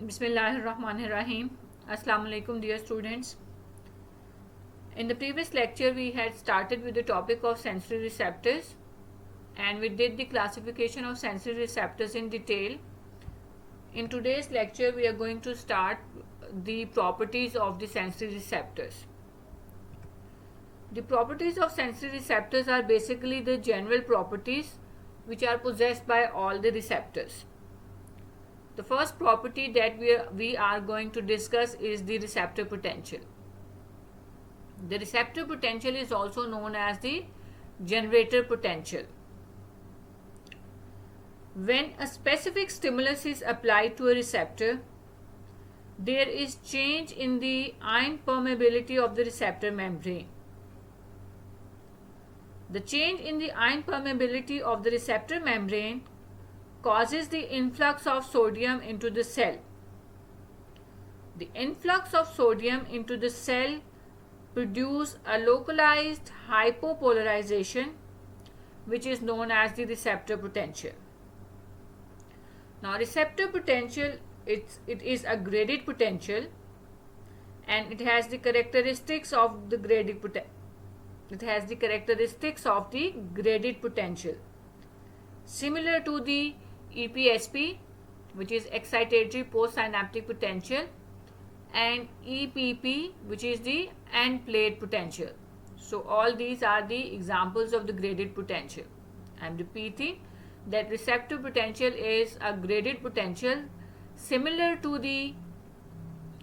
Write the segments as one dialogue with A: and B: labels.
A: Bismillahirrahmanirrahim. Assalamu alaikum, dear students. In the previous lecture, we had started with the topic of sensory receptors and we did the classification of sensory receptors in detail. In today's lecture, we are going to start the properties of the sensory receptors. The properties of sensory receptors are basically the general properties which are possessed by all the receptors. The first property that we are going to discuss is the receptor potential. The receptor potential is also known as the generator potential. When a specific stimulus is applied to a receptor, there is change in the ion permeability of the receptor membrane. The change in the ion permeability of the receptor membrane causes the influx of sodium into the cell. The influx of sodium into the cell produces a localized hypopolarization, which is known as the receptor potential. Now, receptor potential, it is a graded potential and it has the characteristics of the graded potential. Similar to the EPSP, which is excitatory postsynaptic potential, and EPP, which is the end plate potential. So all these are the examples of the graded potential. I am repeating that receptor potential is a graded potential similar to the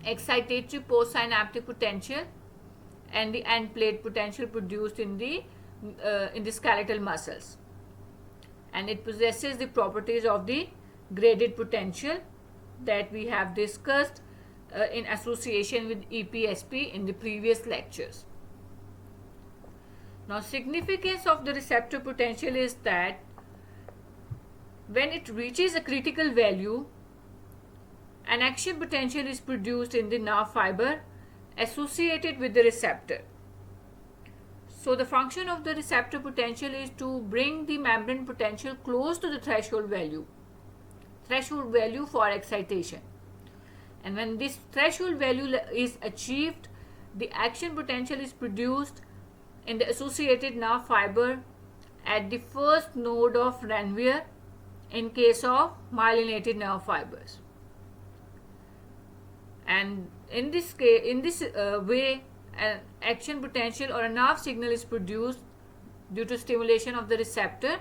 A: excitatory postsynaptic potential and the end plate potential produced in the skeletal muscles, and it possesses the properties of the graded potential that we have discussed in association with EPSP in the previous lectures. Now, significance of the receptor potential is that when it reaches a critical value, an action potential is produced in the nerve fiber associated with the receptor. So the function of the receptor potential is to bring the membrane potential close to the threshold value for excitation. And when this threshold value is achieved, the action potential is produced in the associated nerve fiber at the first node of Ranvier in case of myelinated nerve fibers. And in this way, an action potential or a nerve signal is produced due to stimulation of the receptor,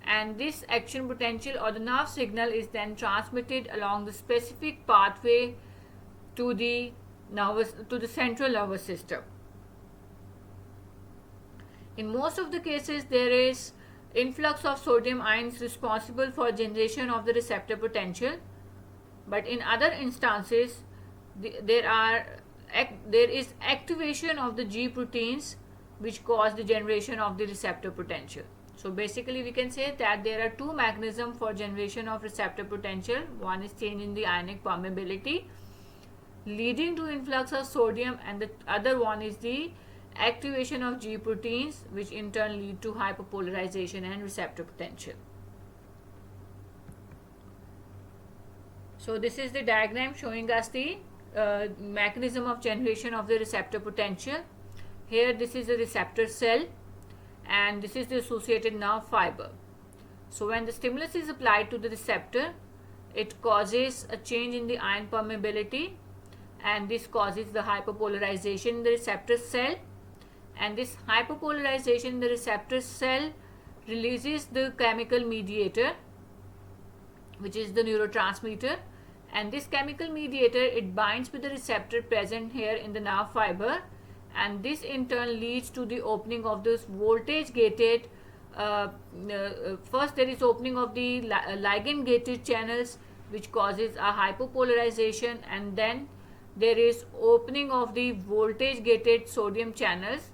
A: and this action potential or the nerve signal is then transmitted along the specific pathway to the central nervous system. In most of the cases, there is influx of sodium ions responsible for generation of the receptor potential, but in other instances there is activation of the G proteins which cause the generation of the receptor potential. So basically we can say that there are two mechanisms for generation of receptor potential. One is change in the ionic permeability leading to influx of sodium, and the other one is the activation of G proteins which in turn lead to hyperpolarization and receptor potential. So this is the diagram showing us the mechanism of generation of the receptor potential. Here this is the receptor cell and this is the associated nerve fiber. So when the stimulus is applied to the receptor, it causes a change in the ion permeability, and this causes the hyperpolarization in the receptor cell, and this hyperpolarization in the receptor cell releases the chemical mediator, which is the neurotransmitter, and this chemical mediator, it binds with the receptor present here in the nerve fiber, and this in turn leads to the opening of this voltage gated first there is opening of the ligand gated channels which causes a hypopolarization, and then there is opening of the voltage gated sodium channels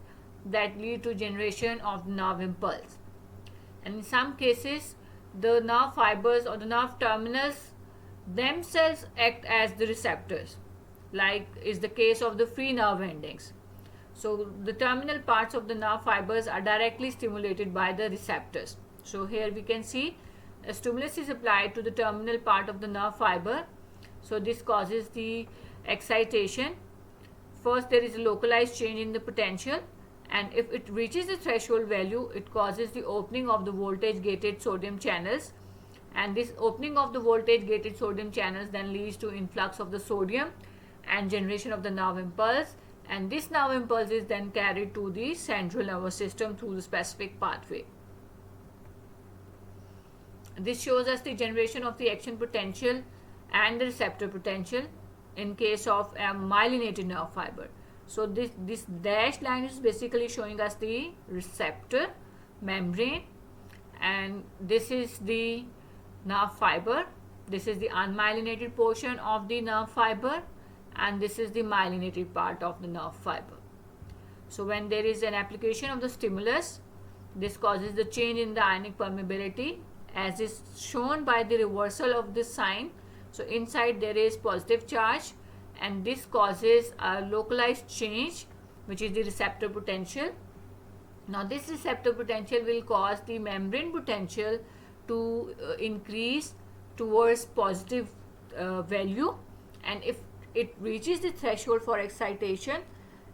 A: that lead to generation of nerve impulse. And in some cases the nerve fibers or the nerve terminals themselves act as the receptors, like is the case of the free nerve endings. So the terminal parts of the nerve fibers are directly stimulated by the receptors. So here we can see a stimulus is applied to the terminal part of the nerve fiber, So this causes the excitation. First, there is a localized change in the potential, and if it reaches the threshold value, it causes the opening of the voltage gated sodium channels, and this opening of the voltage gated sodium channels then leads to influx of the sodium and generation of the nerve impulse, and this nerve impulse is then carried to the central nervous system through the specific pathway. This shows us the generation of the action potential and the receptor potential in case of a myelinated nerve fiber. So this dashed line is basically showing us the receptor membrane, and this is the nerve fiber. This is the unmyelinated portion of the nerve fiber, and this is the myelinated part of the nerve fiber. So when there is an application of the stimulus, this causes the change in the ionic permeability, as is shown by the reversal of this sign. So inside there is positive charge, and this causes a localized change, which is the receptor potential. Now this receptor potential will cause the membrane potential to increase towards positive value, and if it reaches the threshold for excitation,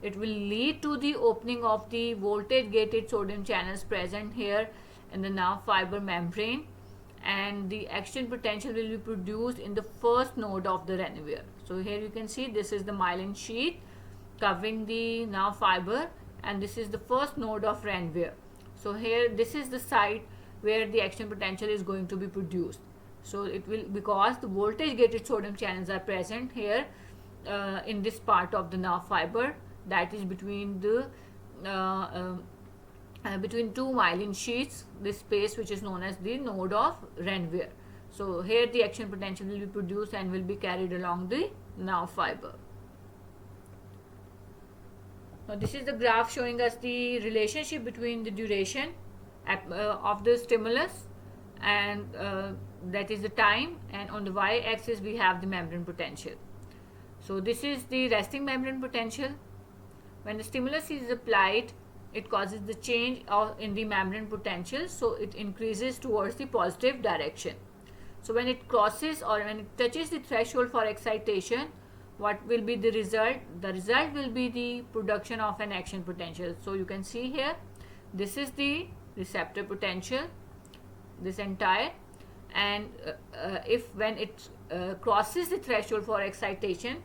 A: it will lead to the opening of the voltage gated sodium channels present here in the nerve fiber membrane, and the action potential will be produced in the first node of the Ranvier. So here you can see this is the myelin sheath covering the nerve fiber, and this is the first node of Ranvier. So here this is the site where the action potential is going to be produced. So it will, because the voltage gated sodium channels are present here in this part of the nerve fiber, that is between the between two myelin sheaths, this space which is known as the node of Ranvier. So here the action potential will be produced and will be carried along the nerve fiber. Now this is the graph showing us the relationship between the duration of the stimulus and that is the time, and on the y-axis we have the membrane potential. So this is the resting membrane potential. When the stimulus is applied, it causes the change in the membrane potential, so it increases towards the positive direction. So when it crosses or when it touches the threshold for excitation, what will be the result? The result will be the production of an action potential. So you can see here, this is the receptor potential, this entire, and if when it crosses the threshold for excitation,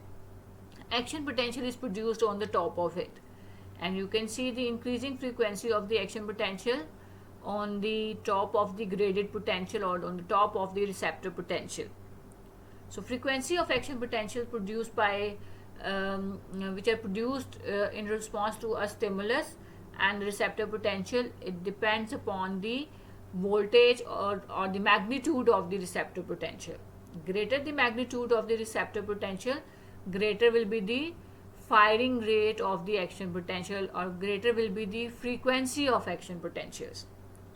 A: action potential is produced on the top of it, and you can see the increasing frequency of the action potential on the top of the graded potential or on the top of the receptor potential. So frequency of action potential produced by which are produced in response to a stimulus and receptor potential, it depends upon the voltage or the magnitude of the receptor potential. Greater the magnitude of the receptor potential, greater will be the firing rate of the action potential, or greater will be the frequency of action potentials.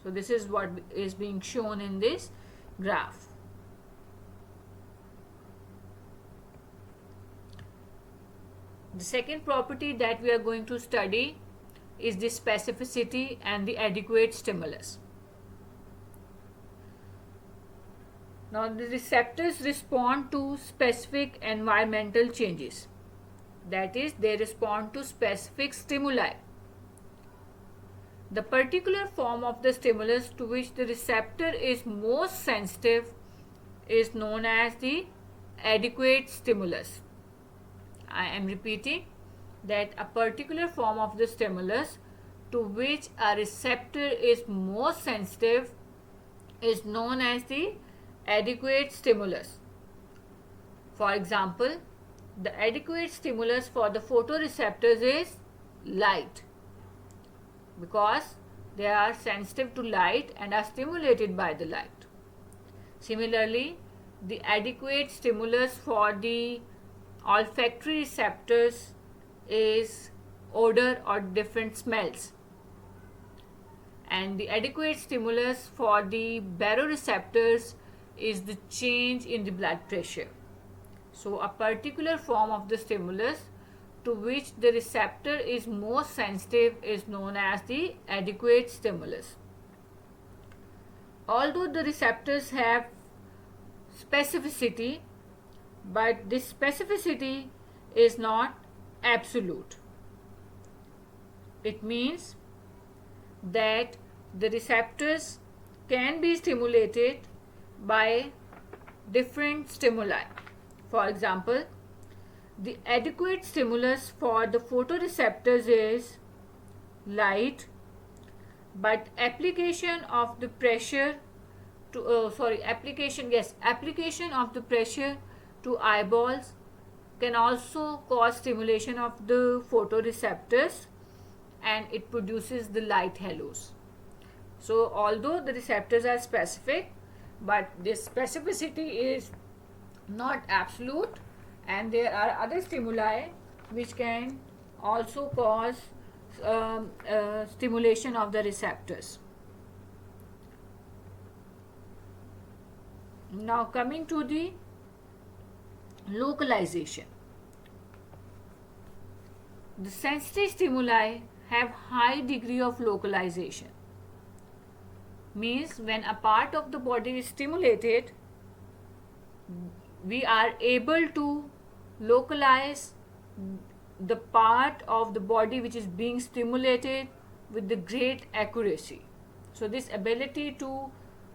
A: So this is what is being shown in this graph. The second property that we are going to study is the specificity and the adequate stimulus. Now the receptors respond to specific environmental changes. That is, they respond to specific stimuli. The particular form of the stimulus to which the receptor is most sensitive is known as the adequate stimulus. I am repeating that a particular form of the stimulus to which a receptor is most sensitive is known as the adequate stimulus. For example, the adequate stimulus for the photoreceptors is light, because they are sensitive to light and are stimulated by the light. Similarly, the adequate stimulus for the olfactory receptors is odor or different smells, and the adequate stimulus for the baroreceptors is the change in the blood pressure. So a particular form of the stimulus to which the receptor is most sensitive is known as the adequate stimulus. Although the receptors have specificity, but this specificity is not absolute. It means that the receptors can be stimulated by different stimuli. For example, the adequate stimulus for the photoreceptors is light, but application of the pressure to application of the pressure to eyeballs can also cause stimulation of the photoreceptors, and it produces the light halos. So although the receptors are specific, but this specificity is not absolute, and there are other stimuli which can also cause stimulation of the receptors. Now coming to the localization. The sensory stimuli have high degree of localization. Means when a part of the body is stimulated, we are able to localize the part of the body which is being stimulated with the great accuracy. So this ability to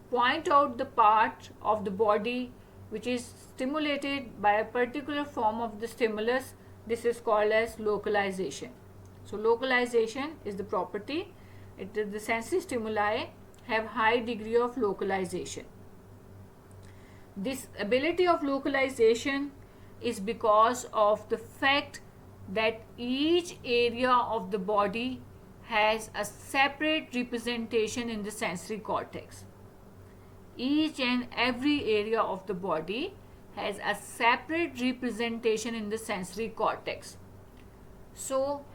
A: point out the part of the body which is stimulated by a particular form of the stimulus, this is called as localization. So localization is the property. The sensory stimuli have high degree of localization. This ability of localization is because of the fact that each area of the body has a separate representation in the sensory cortex. Each and every area of the body has a separate representation in the sensory cortex. So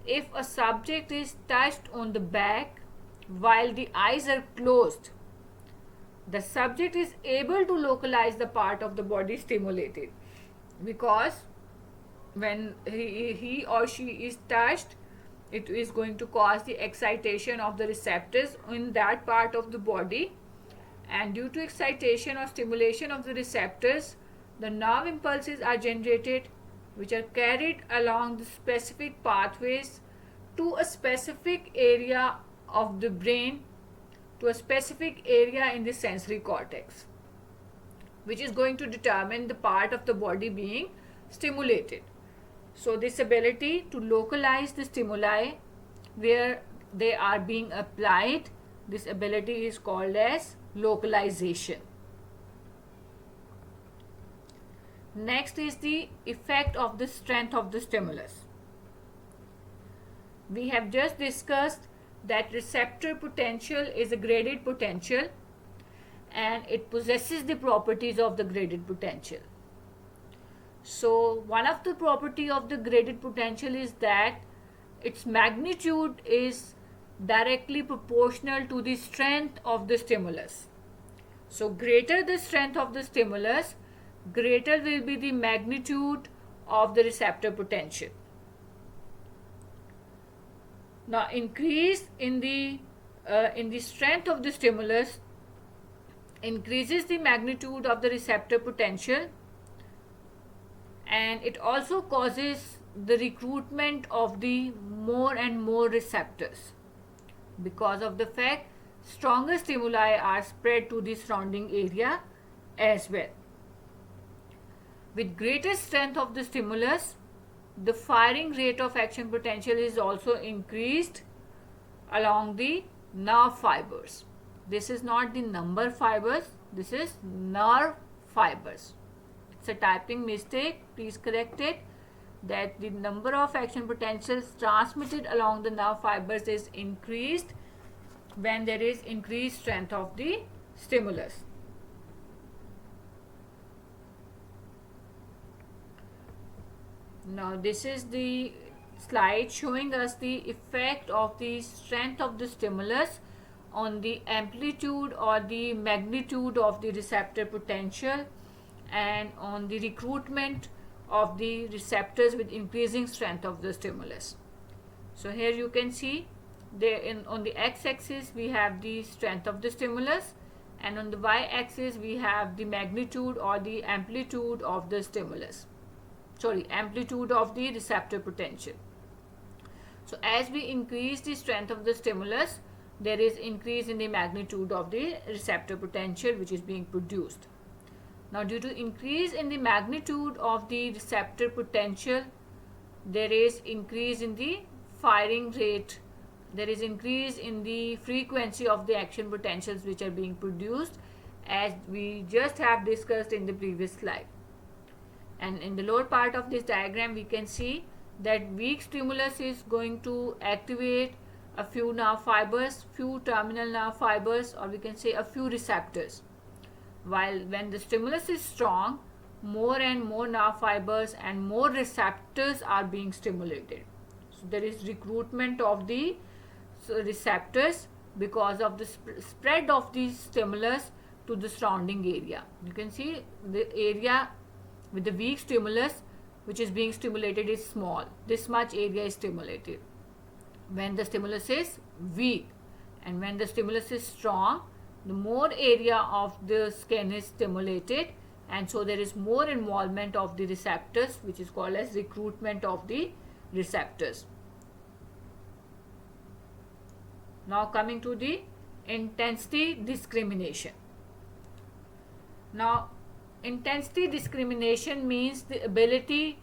A: if a subject is touched on the back while the eyes are closed, the subject is able to localize the part of the body stimulated, because when he or she is touched, it is going to cause the excitation of the receptors in that part of the body, and due to excitation or stimulation of the receptors, the nerve impulses are generated which are carried along the specific pathways to a specific area of the brain, to a specific area in the sensory cortex, which is going to determine the part of the body being stimulated. So this ability to localize the stimuli where they are being applied, this ability is called as localization. Next is the effect of the strength of the stimulus. We have just discussed that receptor potential is a graded potential, and it possesses the properties of the graded potential. So one of the property of the graded potential is that its magnitude is directly proportional to the strength of the stimulus. So greater the strength of the stimulus, greater will be the magnitude of the receptor potential. Now increase in the strength of the stimulus increases the magnitude of the receptor potential, and it also causes the recruitment of the more and more receptors, because of the fact stronger stimuli are spread to the surrounding area as well. With greater strength of the stimulus, the firing rate of action potential is also increased along the nerve fibers. This is not the number fibers, this is nerve fibers. It's a typing mistake, please correct it, that the number of action potentials transmitted along the nerve fibers is increased when there is increased strength of the stimulus. Now this is the slide showing us the effect of the strength of the stimulus on the amplitude or the magnitude of the receptor potential and on the recruitment of the receptors with increasing strength of the stimulus. So here you can see there on the x-axis we have the strength of the stimulus, and on the y-axis we have the magnitude or the amplitude of the stimulus. Amplitude of the receptor potential. So as we increase the strength of the stimulus, there is increase in the magnitude of the receptor potential which is being produced. Now due to increase in the magnitude of the receptor potential, there is increase in the firing rate, there is increase in the frequency of the action potentials which are being produced, as we just have discussed in the previous slide. And in the lower part of this diagram we can see that weak stimulus is going to activate a few nerve fibers, few terminal nerve fibers, or we can say a few receptors. While when the stimulus is strong, more and more nerve fibers and more receptors are being stimulated. So there is recruitment of the receptors because of the spread of the stimulus to the surrounding area. You can see the area with the weak stimulus which is being stimulated is small. This much area is stimulated when the stimulus is weak, and when the stimulus is strong, the more area of the skin is stimulated, and so there is more involvement of the receptors, which is called as recruitment of the receptors. Now coming to the intensity discrimination. Now intensity discrimination means the ability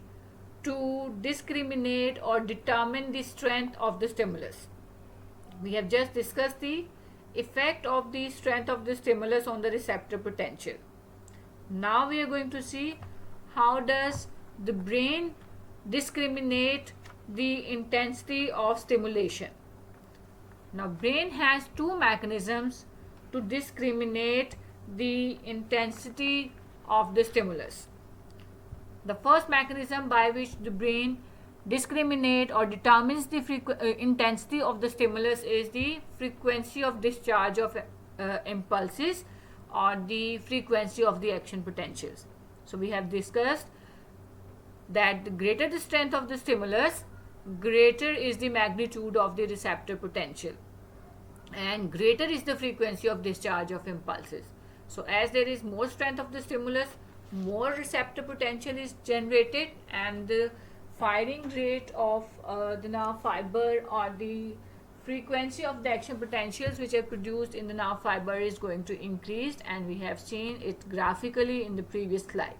A: to discriminate or determine the strength of the stimulus. We have just discussed the effect of the strength of the stimulus on the receptor potential. Now we are going to see how does the brain discriminate the intensity of stimulation. Now brain has two mechanisms to discriminate the intensity of the stimulus. The first mechanism by which the brain discriminate or determines the intensity of the stimulus is the frequency of discharge of impulses or the frequency of the action potentials. So we have discussed that the greater the strength of the stimulus, greater is the magnitude of the receptor potential, and greater is the frequency of discharge of impulses. So as there is more strength of the stimulus, more receptor potential is generated, and the firing rate of the nerve fiber or the frequency of the action potentials which are produced in the nerve fiber is going to increase, and we have seen it graphically in the previous slide.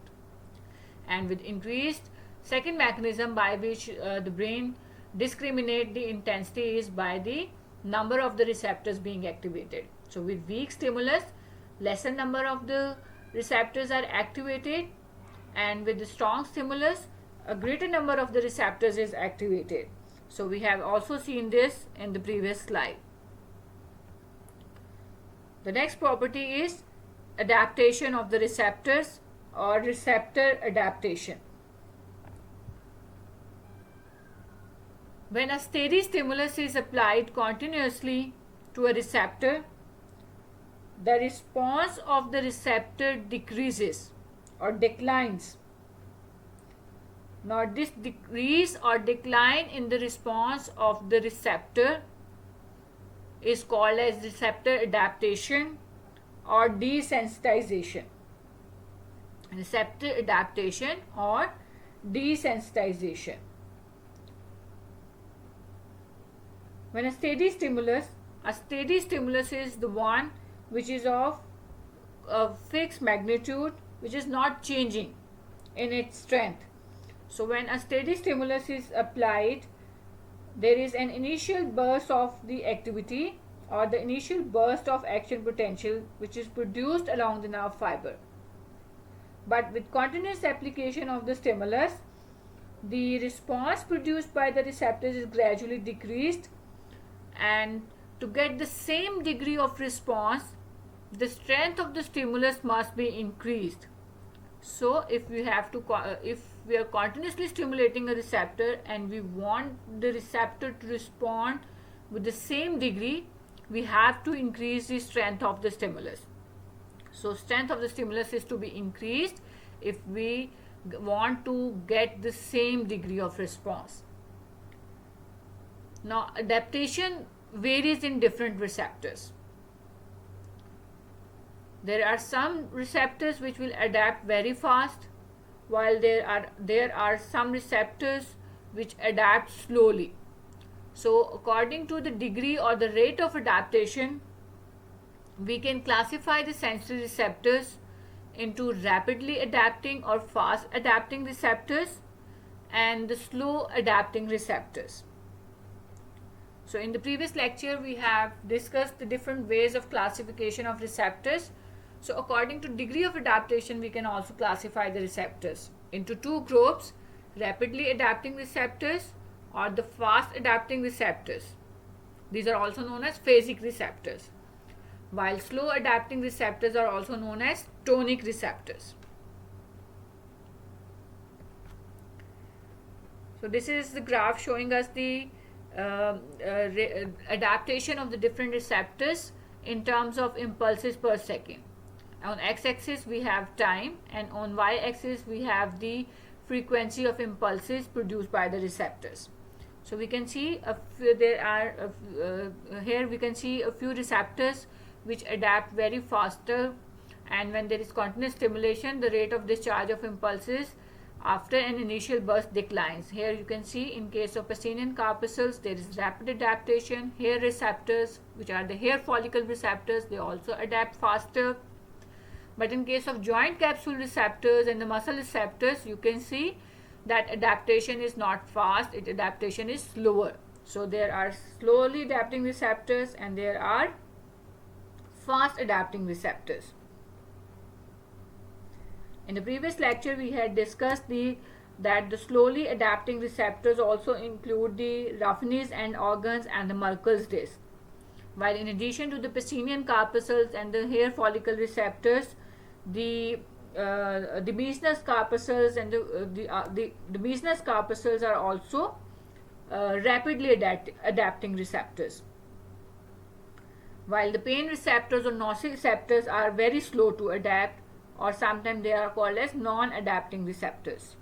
A: And with increased, second mechanism by which the brain discriminate the intensity is by the number of the receptors being activated. So with weak stimulus, lesser number of the receptors are activated, and with the strong stimulus, a greater number of the receptors is activated. So we have also seen this in the previous slide. The next property is adaptation of the receptors or receptor adaptation. When a steady stimulus is applied continuously to a receptor, the response of the receptor decreases or declines. Now this decrease or decline in the response of the receptor is called as receptor adaptation or desensitization. Receptor adaptation or desensitization. When a steady stimulus is the one which is of a fixed magnitude, which is not changing in its strength. So when a steady stimulus is applied, there is an initial burst of the activity or the initial burst of action potential which is produced along the nerve fiber. But with continuous application of the stimulus, the response produced by the receptors is gradually decreased, and to get the same degree of response, the strength of the stimulus must be increased. So if we are continuously stimulating a receptor and we want the receptor to respond with the same degree, we have to increase the strength of the stimulus. So strength of the stimulus is to be increased if we want to get the same degree of response. Now adaptation varies in different receptors. There are some receptors which will adapt very fast, while there are some receptors which adapt slowly. So according to the degree or the rate of adaptation, we can classify the sensory receptors into rapidly adapting or fast adapting receptors and the slow adapting receptors. So in the previous lecture we have discussed the different ways of classification of receptors. So according to degree of adaptation, we can also classify the receptors into two groups: rapidly adapting receptors or the fast adapting receptors. These are also known as phasic receptors, while slow adapting receptors are also known as tonic receptors. So this is the graph showing us the adaptation of the different receptors in terms of impulses per second. On x-axis we have time, and on y-axis we have the frequency of impulses produced by the receptors. So we can see here we can see a few receptors which adapt very faster, and when there is continuous stimulation, the rate of discharge of impulses after an initial burst declines. Here you can see in case of Pacinian corpuscles there is rapid adaptation. Hair receptors, which are the hair follicle receptors, they also adapt faster. But in case of joint capsule receptors and the muscle receptors, you can see that adaptation is not fast, adaptation is slower. So there are slowly adapting receptors and there are fast adapting receptors. In the previous lecture we had discussed that the slowly adapting receptors also include the Roughney's end organs and the Merkel's disc. While in addition to the Pacinian corpuscles and the hair follicle receptors, the Meissner's corpuscles and the Meissner's corpuscles are also rapidly adapting receptors. While the pain receptors or nociceptors are very slow to adapt, or sometimes they are called as non-adapting receptors.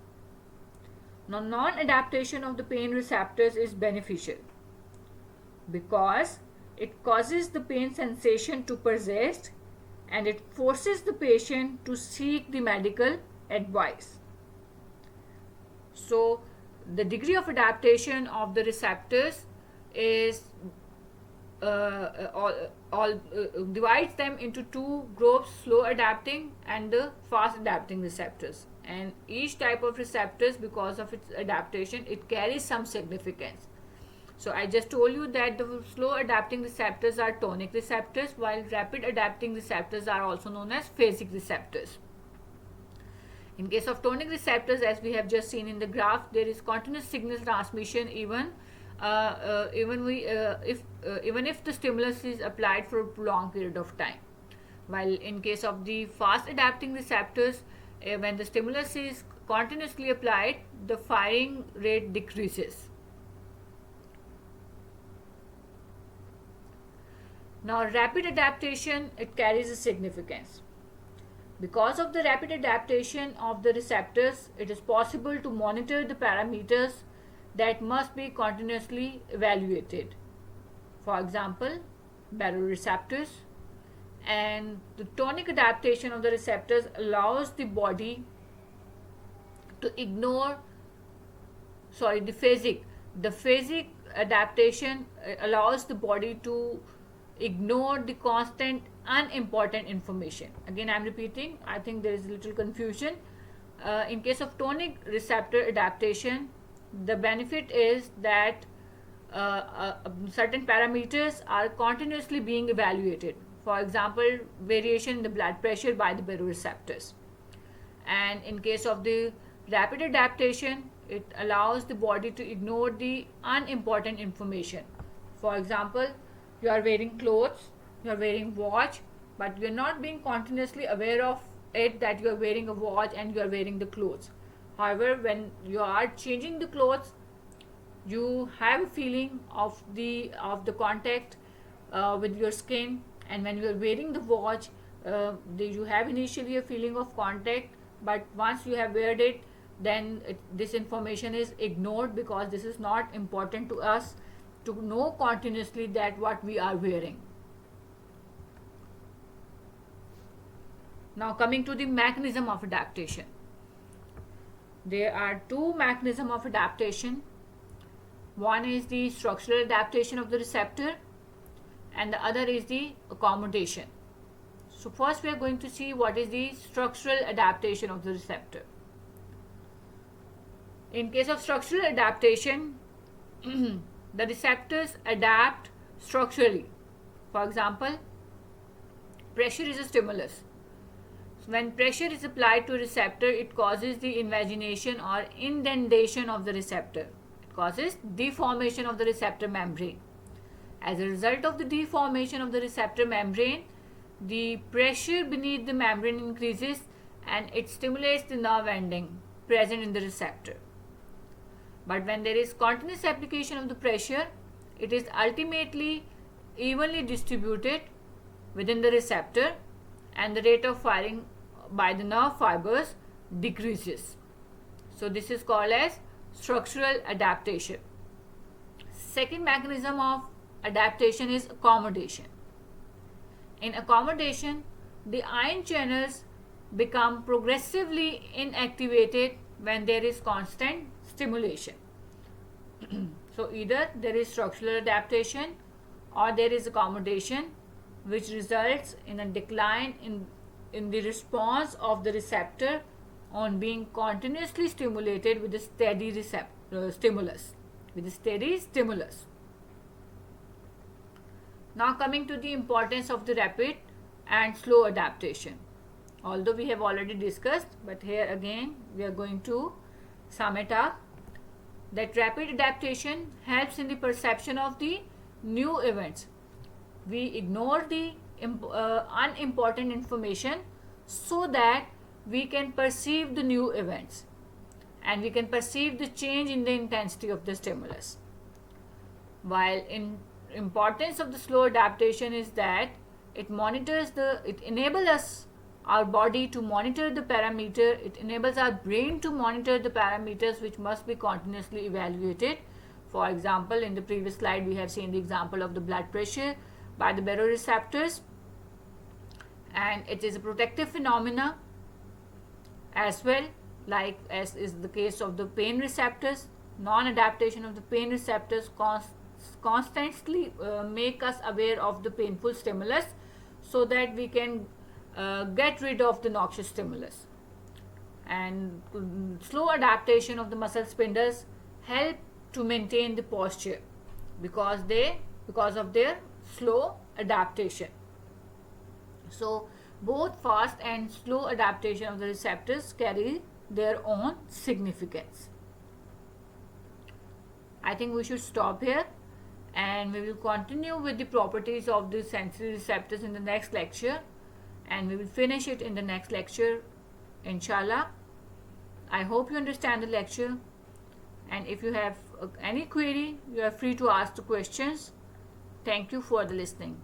A: Now, non-adaptation of the pain receptors is beneficial because it causes the pain sensation to persist and it forces the patient to seek the medical advice. So, the degree of adaptation of the receptors is divides them into two groups: slow adapting and the fast adapting receptors. And each type of receptors, because of its adaptation, it carries some significance. So I just told you that the slow adapting receptors are tonic receptors, while rapid adapting receptors are also known as phasic receptors. In case of tonic receptors, as we have just seen in the graph, there is continuous signal transmission even if the stimulus is applied for a prolonged period of time. While in case of the fast adapting receptors, when the stimulus is continuously applied, the firing rate decreases. Now, rapid adaptation, it carries a significance. Because of the rapid adaptation of the receptors, it is possible to monitor the parameters that must be continuously evaluated. For example, baroreceptors. And the tonic adaptation of the receptors allows the body to ignore, the phasic adaptation allows the body to ignore the constant unimportant information. Again, I am repeating, I think there is a little confusion. In case of tonic receptor adaptation, the benefit is that certain parameters are continuously being evaluated. For example, variation in the blood pressure by the baroreceptors. And in case of the rapid adaptation, it allows the body to ignore the unimportant information. For example, you are wearing clothes, you are wearing watch, but you are not being continuously aware of it that you are wearing a watch and you are wearing the clothes. However, when you are changing the clothes, you have a feeling of the contact with your skin, and when you are wearing the watch, you have initially a feeling of contact, but once you have weared it, then this information is ignored because this is not important to us to know continuously that what we are wearing. Now coming to the mechanism of adaptation. There are two mechanisms of adaptation. One is the structural adaptation of the receptor and the other is the accommodation. So first we are going to see what is the structural adaptation of the receptor. In case of structural adaptation, the receptors adapt structurally. For example, pressure is a stimulus. So when pressure is applied to a receptor, it causes the invagination or indentation of the receptor. It causes deformation of the receptor membrane. As a result of the deformation of the receptor membrane, the pressure beneath the membrane increases and it stimulates the nerve ending present in the receptor. But when there is continuous application of the pressure, it is ultimately evenly distributed within the receptor and the rate of firing by the nerve fibers decreases. So this is called as structural adaptation. Second mechanism of adaptation is accommodation. In accommodation, the ion channels become progressively inactivated when there is constant stimulation. So either there is structural adaptation or there is accommodation, which results in a decline in the response of the receptor on being continuously stimulated with a steady stimulus. Now coming to the importance of the rapid and slow adaptation. Although we have already discussed, but here again we are going to sum it up, that rapid adaptation helps in the perception of the new events. We ignore the unimportant information so that we can perceive the new events and we can perceive the change in the intensity of the stimulus. While in importance of the slow adaptation is that it enables our body to monitor the parameter, it enables our brain to monitor the parameters which must be continuously evaluated. For example, in the previous slide we have seen the example of the blood pressure by the baroreceptors, and it is a protective phenomena as well, like as is the case of the pain receptors. Non-adaptation of the pain receptors constantly make us aware of the painful stimulus so that we can get rid of the noxious stimulus. And slow adaptation of the muscle spindles help to maintain the posture because of their slow adaptation. So both fast and slow adaptation of the receptors carry their own significance. I think we should stop here and we will continue with the properties of the sensory receptors in the next lecture, and we will finish it in the next lecture, inshallah. I hope you understand the lecture, and if you have any query, you are free to ask the questions. Thank you for the listening.